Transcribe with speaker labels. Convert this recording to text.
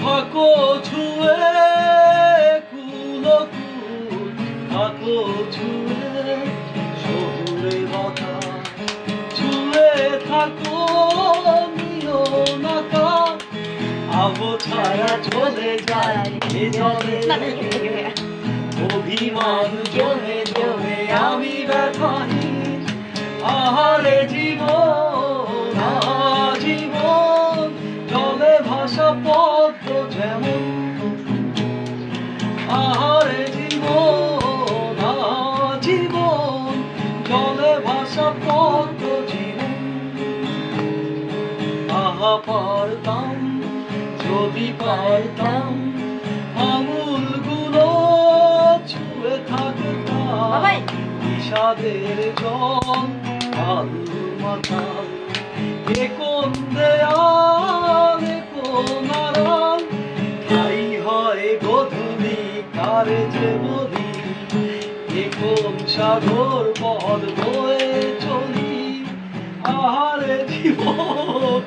Speaker 1: থাকো ছুঁয়ে কুলকুল, থাকো ছুঁয়ে শহুরে কথা, ছুঁয়ে থাকো নিও নাকা, আবো ছায়া চলে যায় এ জলে, অভিমান জমে জমে আমি ব্যথাহীন, আহারে জীবন জীবন জলে ভাসা পদ্ম যেমন, আহারে জীবন জীবন জলে ভাসা পদ্ম জীবন। আহা পারতাম যদি পারতাম আঙুলগুলো ছুঁয়ে থাকতাম বিষাদের জল আলু মাথাল, এ কোন দেয়াল এ কোন আড়াল, তাই হয় গধূলি কারে যে বলি, এ কোন সাগর পথ বয়ে চলি, আহারে জীবন